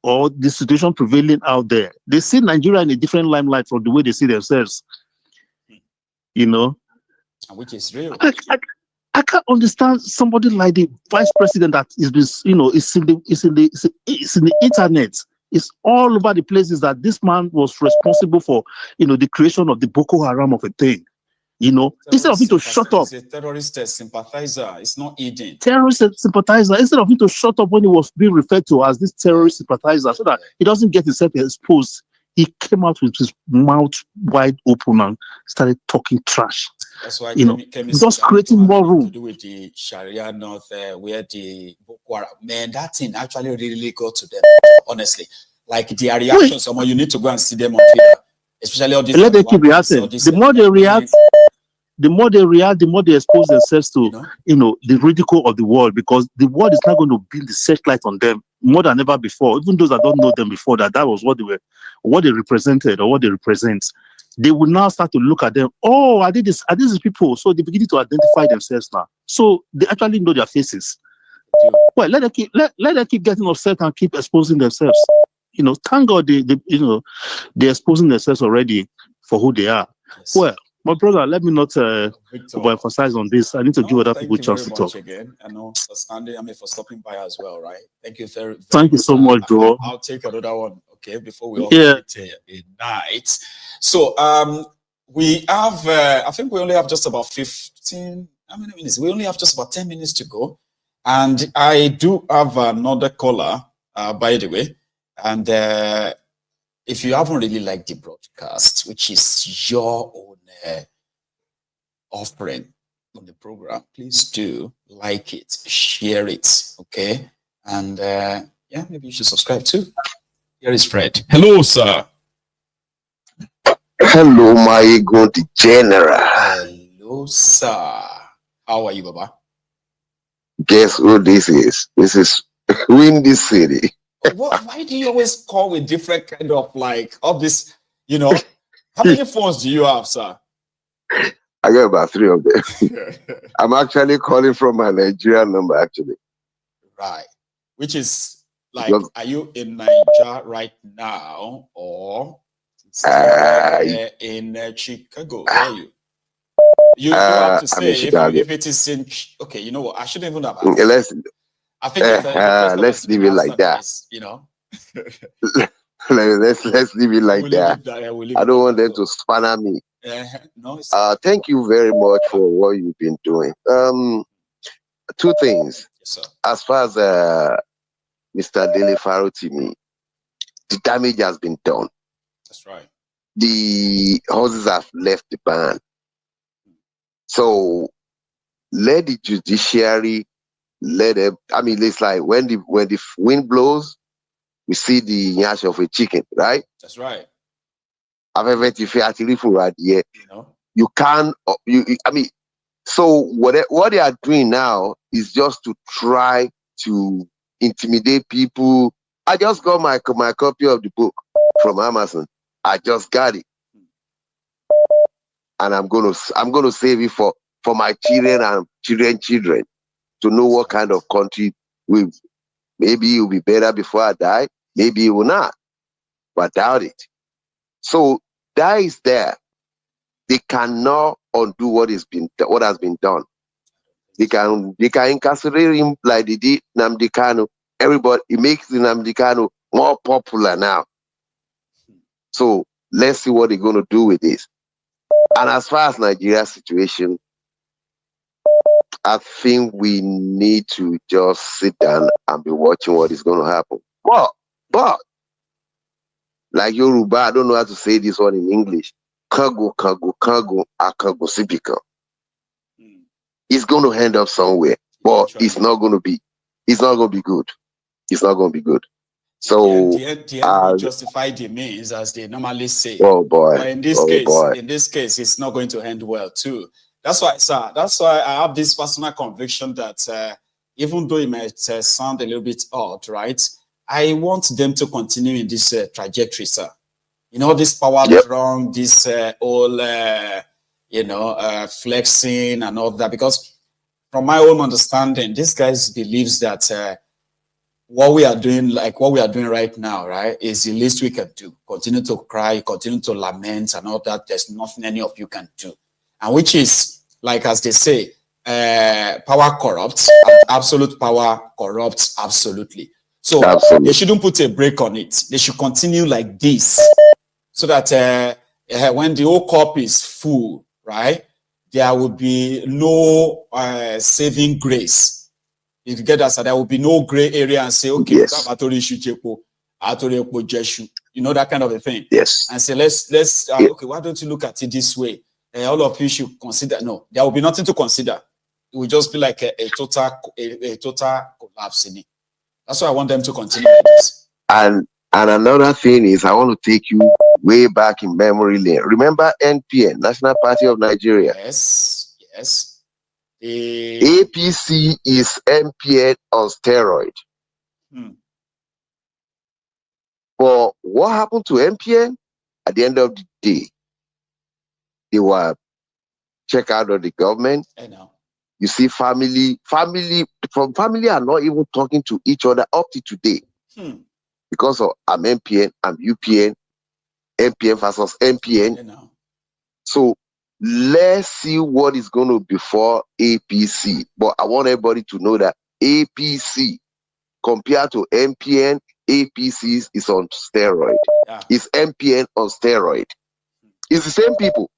or the situation prevailing out there. They see Nigeria in a different limelight from the way they see themselves. You know, which is real. I can't understand somebody like the vice president that is this, it's in the internet. It's all over the places that this man was responsible for, the creation of the Boko Haram of a thing. Instead of him to shut up. He's a terrorist sympathizer. It's not eating. Terrorist sympathizer. Instead of him to shut up when he was being referred to as this terrorist sympathizer, so that he doesn't get himself exposed, he came out with his mouth wide open and started talking trash. That's why just creating more room to do with the Sharia North, where the Boko Haram, man, that thing actually really got to them. Honestly, like their reactions. Someone, you need to go and see them on Twitter, especially all these. Let them keep reacting. The more they react, the more they expose themselves to, the ridicule of the world, because the world is not going to build the searchlight on them more than ever before. Even those that don't know them before, that was what they represented or what they represent. They will now start to look at them. Oh, are these people? So they begin to identify themselves now. So they actually know their faces. Well, let them keep getting upset and keep exposing themselves. Thank God they're exposing themselves already for who they are. Yes. Well, my brother, let me not overemphasize on this. I need to give other people a chance to talk. Again, for standing, for stopping by as well, right? Thank you very, very Thank you so much, bro. I'll take another one, okay, before we all meet a night. So, we have, I think we only have just about 15, how many minutes? We only have just about 10 minutes to go. And I do have another caller, by the way. And if you haven't really liked the broadcast, which is your own offering on the program, please do like it, share it, okay? And maybe you should subscribe too. Here is Fred. Hello, sir. Hello, my ego general. Hello, sir. How are you, Baba? Guess who this is? This is Windy City. Why do you always call with different kind of all this, How many phones do you have, sir? I got about 3 of them. I'm actually calling from my Nigerian number, actually. Right. Which is are you in Nigeria right now or in Chicago? Where are you? You don't have to say if it is in. Okay, you know what? I shouldn't even have asked. I think let's leave it like that. Let's leave it like that. I don't want them to span at me. No. Thank you very much for what you've been doing. 2 things. Yes, sir. As far as Mr. Dele Farotimi, the damage has been done. That's right. The horses have left the barn. So let the judiciary it's like when the wind blows, we see the yash of a chicken, right? That's right. You can't. So what they are doing now is just to try to intimidate people. I just got my copy of the book from Amazon. I just got it, and I'm gonna save it for my children and children to know what kind of country maybe it will be better before I die. Maybe it will not, but doubt it. So that is there. They cannot undo what has been done. They can incarcerate him like they did Nnamdi Kanu. Everybody, it makes Nnamdi Kanu more popular now. So let's see what they're going to do with this. And as far as Nigeria's situation, I think we need to just sit down and be watching what is going to happen. But like Yoruba, I don't know how to say this one in English. Kago, sipika. It's going to end up somewhere, but it's not going to be good. It's not going to be good. So the end justify the means, as they normally say. Oh boy! But in this case, it's not going to end well too. That's why, sir. That's why I have this personal conviction that even though it might sound a little bit odd, right? I want them to continue in this trajectory, sir. This power strong, this all, flexing and all that. Because from my own understanding, this guy believes that what we are doing, like what we are doing right now, right, is the least we can do. Continue to cry, continue to lament and all that. There's nothing any of you can do. And which is, like as they say, power corrupts, and absolute power corrupts absolutely. So they shouldn't put a break on it. They should continue like this so that when the whole cup is full, right, there will be no saving grace. If you get that, so there will be no gray area and say, okay, yes. You know, that kind of a thing. Yes. And say, let's okay, why don't you look at it this way? All of you should consider. No, there will be nothing to consider. It will just be like a total collapse in it. That's why I want them to continue like this. And another thing is, I want to take you way back in memory lane. Remember NPN, National Party of Nigeria? Yes, yes. The APC is NPN on steroid. But what happened to NPN? At the end of the day, they were checked out of the government. I know. You see, family are not even talking to each other up to today. Because of I'm NPN, I'm UPN, NPN versus NPN. So let's see what is going to be for APC. But I want everybody to know that APC compared to NPN, APC is on steroid. Yeah. It's NPN on steroid. It's the same people.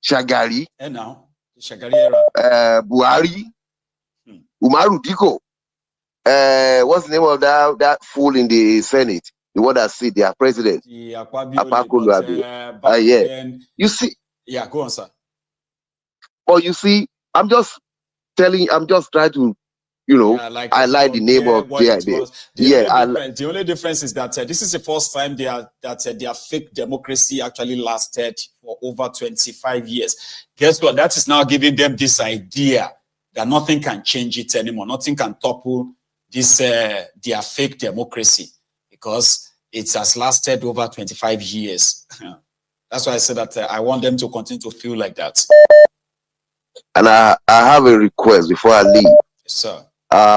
Shagari. And now, Shagari era. Buhari. Umaru Diko. What's the name of that fool in the Senate? The one that said their president. Yeah. Then, you see. Yeah, go on, sir. But you see, I'm just trying to, highlight the name of the idea. The only difference is that this is the first time their fake democracy actually lasted for over 25 years. Guess what? That is now giving them this idea that nothing can change it anymore. Nothing can topple this their fake democracy because it has lasted over 25 years. That's why I said that I want them to continue to feel like that. And I have a request before I leave. Yes, sir.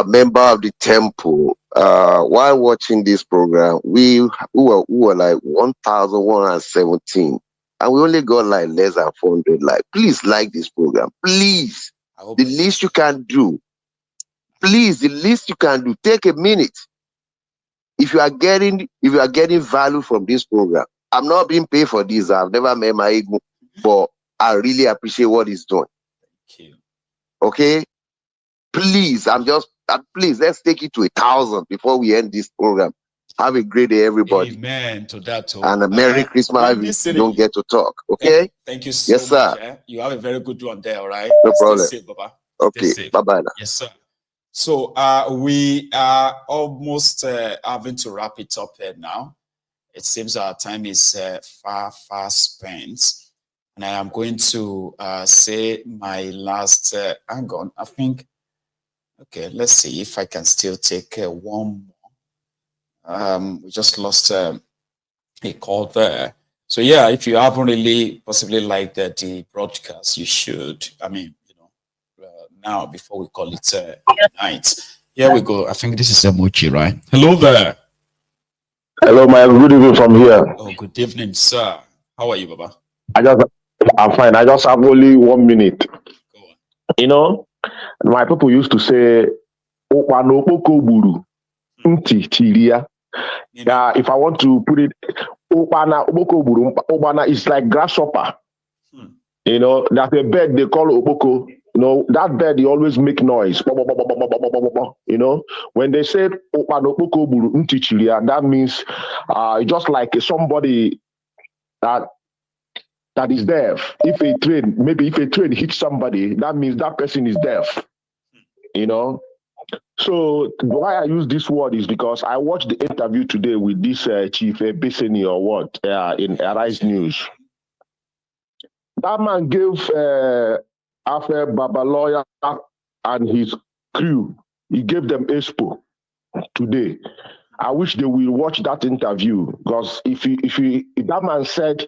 Member of the temple, while watching this program, we were like 1,117, and we only got like less than 400. Like, please like this program, please. The least you can do, please. The least you can do. Take a minute. If you are getting value from this program, I'm not being paid for this. I've never met my ego, but I really appreciate what he's doing. Thank you. Okay. Please, please, let's take it to 1,000 before we end this program. Have a great day, everybody. Amen to that. And a Merry Christmas if you don't get to talk. Okay? Thank you so much. Yes, sir. You have a very good one there, all right? No problem. Stay safe, Baba. Okay, bye-bye now. Yes, sir. So we are almost having to wrap it up here now. It seems our time is far spent. And I am going to say my last, hang on, I think. Okay, let's see if I can still take one more. We just lost a call there. So yeah, if you haven't really possibly liked the broadcast, you should. I mean, now before we call it night. Here we go. I think this is Emochi, right? Hello there. Hello, my good evening from here. Oh, good evening, sir. How are you, Baba? I'm fine. I just have only 1 minute. Go on. My people used to say, if I want to put it, Obana is like grasshopper. That's a bird they call Oboko. That bird, they always make noise. When they say that means just like somebody that is deaf. If a train hits somebody, that means that person is deaf. So why I use this word is because I watched the interview today with this Chief Beseni or what in Arise News. That man gave Afe Babaloya and his crew, he gave them expo today. I wish they will watch that interview because if that man said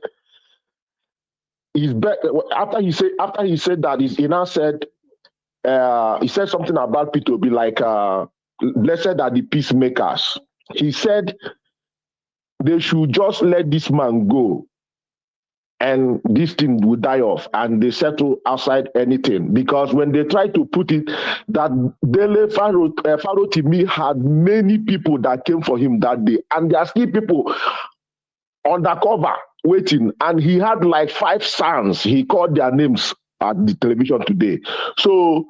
after he said that he now said he said something about P2B like blessed are the peacemakers. He said they should just let this man go and this thing will die off and they settle outside anything. Because when they try to put it, that Dele Farotimi had many people that came for him that day, and there are still people undercover waiting, and he had like 5 sons. He called their names at the television today. So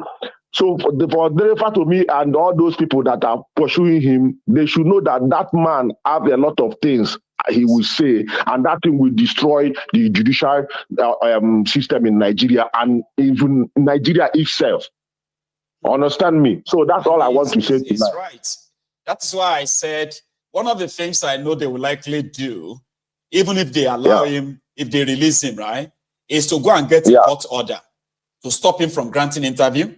for Dele Farotimi and all those people that are pursuing him, they should know that that man have a lot of things he will say, and that thing will destroy the judicial system in Nigeria and even Nigeria itself. Understand me? So that's all I want to say tonight. It's right. That's why I said one of the things I know they will likely do, even if they allow him, if they release him, right, is to go and get a court order to stop him from granting interview,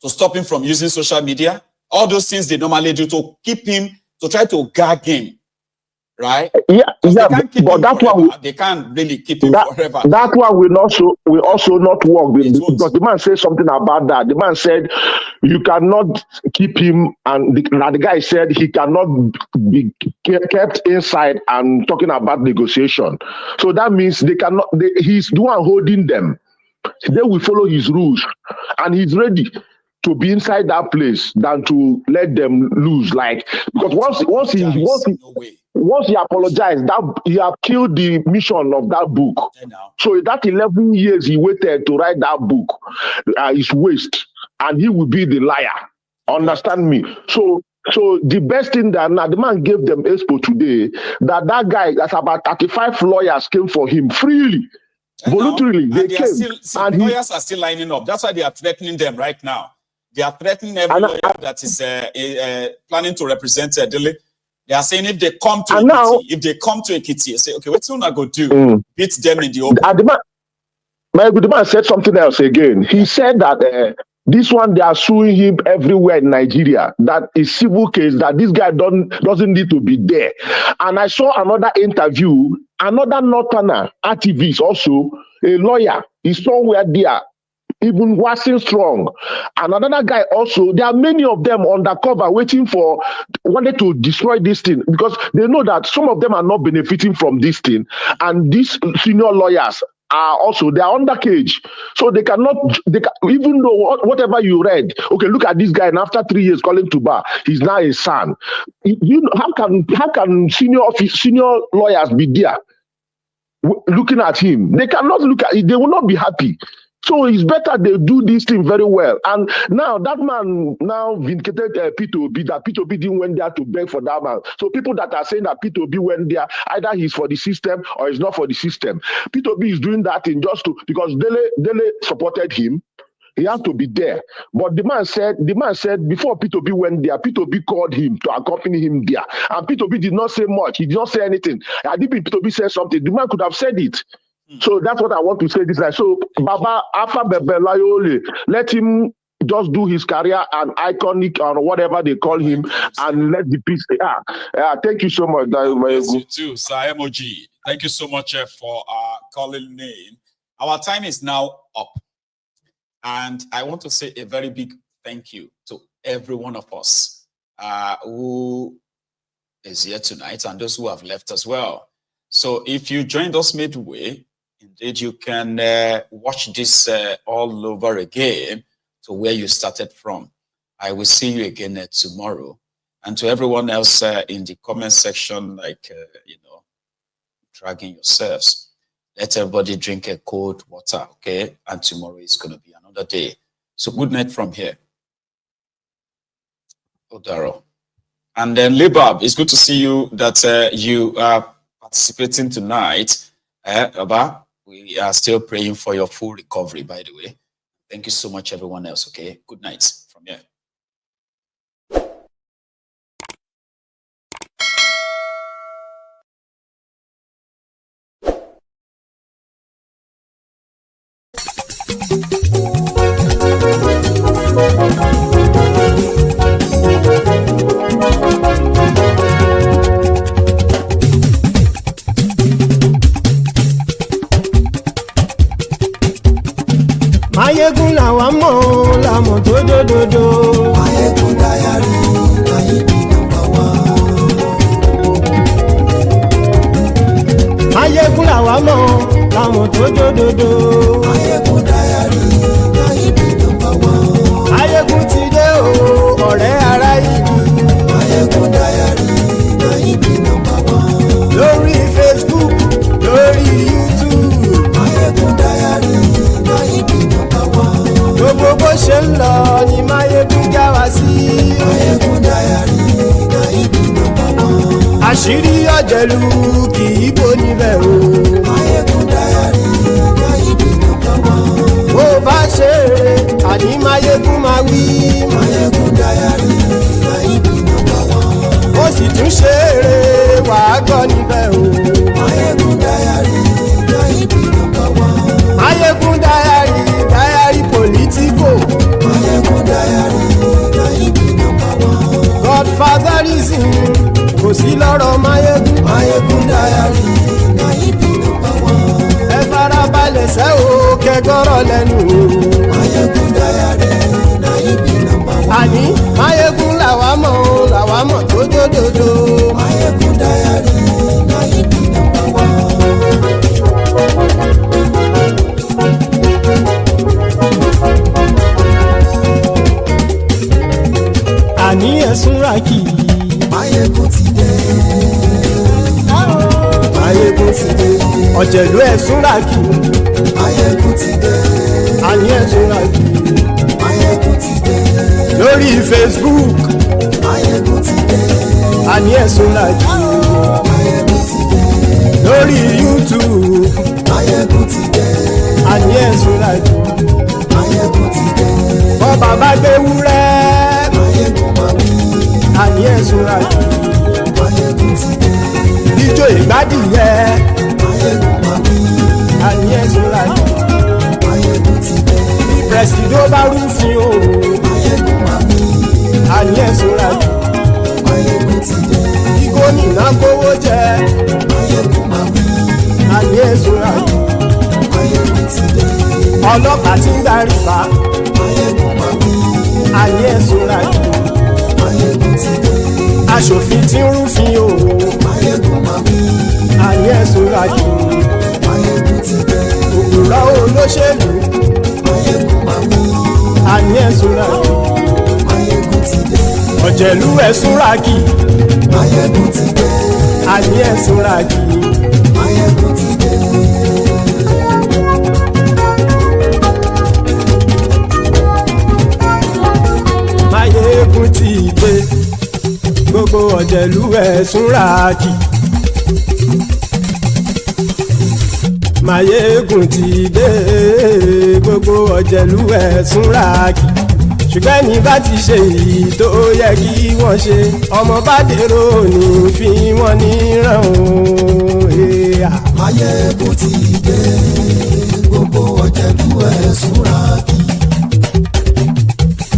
to stop him from using social media, all those things they normally do to keep him, to try to gag him. Right? Yeah, they can't keep him that forever. one They can't really keep him forever. That one will also not work because the man said something about that. The man said you cannot keep him, and the guy said he cannot be kept inside and talking about negotiation. So that means they cannot. He's the one holding them. They will follow his rules, and he's ready to be inside that place than to let them lose. Like, because once he apologized, that he have killed the mission of that book. So that 11 years he waited to write that book is waste, and he will be the liar. Understand me? So the best thing that now the man gave them expo today, that guy, that's about 35 lawyers came for him freely. Voluntarily, they came. And lawyers are still lining up. That's why they are threatening them right now. They are threatening every lawyer that is planning to represent Dele. They are saying if they come to Ekiti, say, okay, what's going to do? Beat them in the open. The man said something else again. He said that this one, they are suing him everywhere in Nigeria. That is civil case, that this guy doesn't need to be there. And I saw another interview, another Northerner activist also, a lawyer, he's somewhere there, even waxing strong. And another guy also, there are many of them undercover wanting to destroy this thing, because they know that some of them are not benefiting from this thing. And these senior lawyers are also, they are under cage. So they cannot, even though whatever you read, okay, look at this guy, and after 3 years calling to bar, he's now a son. You know, how can senior lawyers be there looking at him? They cannot look at it, they will not be happy. So it's better they do this thing very well. And now that man now vindicated P2B, that P2B didn't went there to beg for that man. So people that are saying that P2B went there, either he's for the system or he's not for the system. P2B is doing that thing just because Dele supported him. He has to be there. But the man said before P2B went there, P2B called him to accompany him there. And P2B did not say much. He did not say anything. I think P2B said something. The man could have said it. So that's what I want to say this night. So Baba Alpha Bebelayole, let him just do his career and iconic or whatever they call him, and let the peace. Thank you so much. Yes, you too, Sir Emoji. Thank you so much for calling name. Our time is now up, and I want to say a very big thank you to every one of us who is here tonight and those who have left as well. So if you joined us midway, indeed, you can watch this all over again to where you started from. I will see you again tomorrow. And to everyone else in the comment section, like, dragging yourselves, let everybody drink a cold water, okay? And tomorrow is going to be another day. So good night from here. Odaro. And then Libab, it's good to see you that you are participating tonight. Baba, we are still praying for your full recovery, by the way. Thank you so much, everyone else, okay? Good night from here. Ayégún làwọn mọ̀ ọ́n làmọ̀ tó dòdò làwa mọ̀ láwọn tó jódodo. Máyégún Diary Náíbì nọ́mbà 1. Máyégún ti dé o ọ̀rẹ́ ará ìlú. Máyégún Diary Náíbì nọ́mbà 1. Lórí Facebook lórí YouTube. Máyégún Diary Náíbì nọ́mbà 1. Gbogbo bó ṣe ń lọ ni Máyégún já wa sí. Máyégún Diary Náíbì nọ́mbà 1. Àṣírí ọ̀jẹ̀lú kì í bò níbẹ̀ o. Máyégún Diary Náíbì nọ́mbà 1. Bó bá ṣe eré àní Máyégún máa wí. Máyégún Diary Náíbì nọ́mbà 1. Ó sì tún ṣe eré wàá gbọ́ níbẹ̀ o. Máyégún Diary Náíbì nọ́mbà 1. Máyégún Diary politico. Máyégún Diary Náíbì nọ́mbà 1. Godfatherism kò sí lọ́rọ̀ Máyégún. Máyégún Diary Náíbì nọ́mbà 1. Ẹ farabalẹ̀ sẹ́ o kẹgọ́rọ̀ lẹ́nu o. Máyégún Diary Náíbì nọ́mbà 1. Àní Máyégún làwa mọ̀ tó jódodo. Máyégún Diary Náíbì nọ́mbà 1. Àní ẹ̀sùn ràkì. Máyégún ti dé. Máyégún ti dé. Ọ̀jẹ̀lú ẹ̀sùn ràkì. Máyégún ti dé. Àní ẹ̀sùn ràkì. Máyégún ti dé. Lórí Facebook. Máyégún ti dé. Àní ẹ̀sùn ràkì. Máyégún ti dé. Lórí YouTube. Máyégún ti dé. Àní ẹ̀sùn ràkì. Máyégún ti dé. Bọ́ bàbá gbé wúrẹ́. Máyégún máa wí. Àní ẹ̀sùn ràkì. Máyégún ti dé. Ijó ìgbádìyẹ. Máyégún máa wí. Àní ẹ̀sùn ràkì. Máyégún ti dé. Pẹ̀sìdó bá rúfin o. Máyégún máa wí. Àní ẹ̀sùn ràkì. Máyégún ti dé. Kí gómìnà kówó jẹ. Máyégún máa wí. Àní ẹ̀sùn ràkì. Máyégún ti dé. Ọlọ́pàá tí ń darí bá. Máyégún máa wí. Àní ẹ̀sùn ràkì. Máyégún ti dé. Aṣòfin tí ń rúfin o. Máyégún máa wí. Àní ẹ̀sùn ràkì. Máyégún ti dé. Òpùrọ́ olóṣèlú. Máyégún máa wí. Àní ẹ̀sùn ràkì. Máyégún ti dé. Ọ̀jẹ̀lú ẹ̀sùn ràkì. Máyégún ti dé. Àní ẹ̀sùn ràkì. Máyégún ti dé. Máyégún ti dé. Gbogbo ọ̀jẹ̀lú ẹ̀sùn ràkì. Máyégún ti dé. Gbogbo ọ̀jẹ̀lú ẹ̀sùn ràkì. Ṣùgbọ́n ní bá ti ṣe èyí tó yẹ kí wọ́n ṣe, ọmọ bá dèrò ní fi wọ́n níran o. Máyégún ti dé. Gbogbo ọ̀jẹ̀lú ẹ̀sùn ràkì.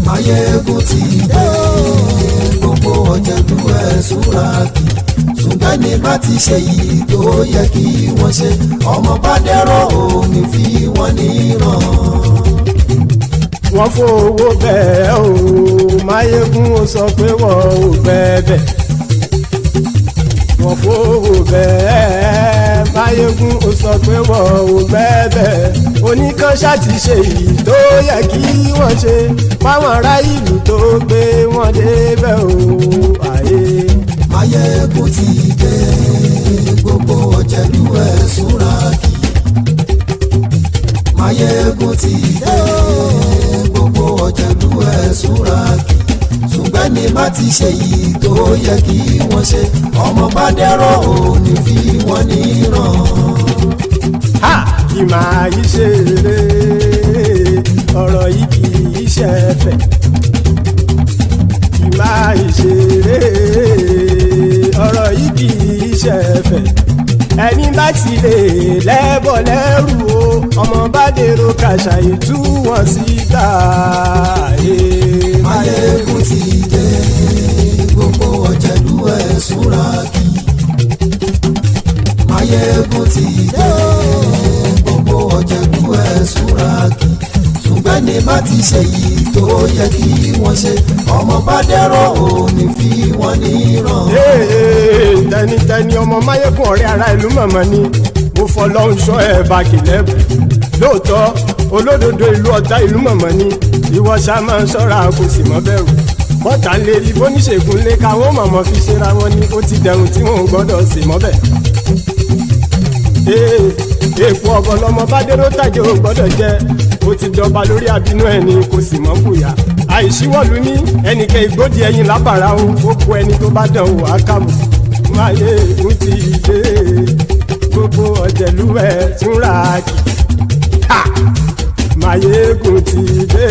Máyégún ti dé. Gbogbo ọ̀jẹ̀lú ẹ̀sùn ràkì. Ṣùgbọ́n ní bá ti ṣe èyí tó yẹ kí wọ́n ṣe, ọmọ bá dẹ̀rọ̀ ò ní fi wọ́n níran. Wọ́n fowó bẹ́ẹ̀ o. Máyégún ó sọ pé wọ́n ò bẹ́ẹ̀. Wọ́n fowó bẹ́ẹ̀. Máyégún ó sọ pé wọ́n ò bẹ́ẹ̀. Oníkan ṣáàtì ṣe èyí tó yẹ kí wọ́n ṣe fáwọn ará ìlú tó gbé wọn débẹ̀ o. Àyè. Máyégún ti dé. Gbogbo ọ̀jẹ̀lú ẹ̀sùn ràkì. Máyégún ti dé. Gbogbo ọ̀jẹ̀lú ẹ̀sùn ràkì. Ṣùgbọ́n ní bá ti ṣe yìí tó yẹ kí wọ́n ṣe, ọmọ bá dẹ̀rọ̀ ò ní fi wọ́n níran. Ha! Kì máa yí ṣe eré. Ọ̀rọ̀ yìí kì í ṣe ẹ̀fẹ̀. Kì máa yí ṣe eré. Ọ̀rọ̀ yìí kì í ṣe ẹ̀fẹ̀. Ẹni bá ti lè lẹ́bọ̀ lẹ́rù o. Ọmọ bá dèrò kàṣà ìtú wọn síta. Máyégún ti dé. Gbogbo ọ̀jẹ̀lú ẹ̀sùn ràkì. Máyégún ti dé. Gbogbo ọ̀jẹ̀lú ẹ̀sùn ràkì. Ṣùgbọ́n ní bá ti ṣe yìí tó yẹ kí wọ́n ṣe, ọmọ bá dẹ̀rọ̀ ò ní fi wọ́n níran. Tẹnitẹni ọmọ Máyégún ọ̀rẹ́ ara ìlú mọ̀mọ́ ni. ó fọlọ́run ṣọ́ ẹ̀ bá kìlẹ́bù lóòótọ́ olódodo ìlú ọ̀tá ìlú mọ̀mọ́ ni ìwọ ṣá máa ń ṣọ́ra kò sì mọ́ bẹ̀rù bọ́tà ń lè rí bóníṣègùn lé káwọn mọ̀mọ́ fi ṣera wọn ni ó ti dẹrùn tí wọn ò gbọ́dọ̀ sì mọ́ bẹ̀. èèpo ọ̀bọ lọmọ bá dérò tàjẹ́ ò gbọ́dọ̀ jẹ́ ó ti dọba lórí àbínú ẹni kò sì mọ́ bùyà àìsíwọ́lu ní ẹnìkẹ́ ìgbódì ẹyin lábàrá o ó kó ẹni tó bá dán o àkàmù máyé ń ti dé gbogbo ọ̀jẹ̀lúwẹ̀ túnra kì Máyégún ti dé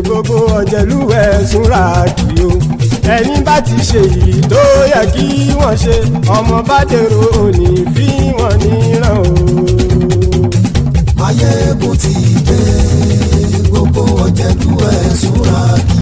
gbogbo ọ̀jẹ̀lúwẹ̀ túnra kì o ẹni bá ti ṣe yìí tó yẹ kí wọ́n ṣe ọmọ bá dèrò òní fi wọ́n níran o. Máyégún ti dé gbogbo ọ̀jẹ̀lúwẹ̀ túnra kì.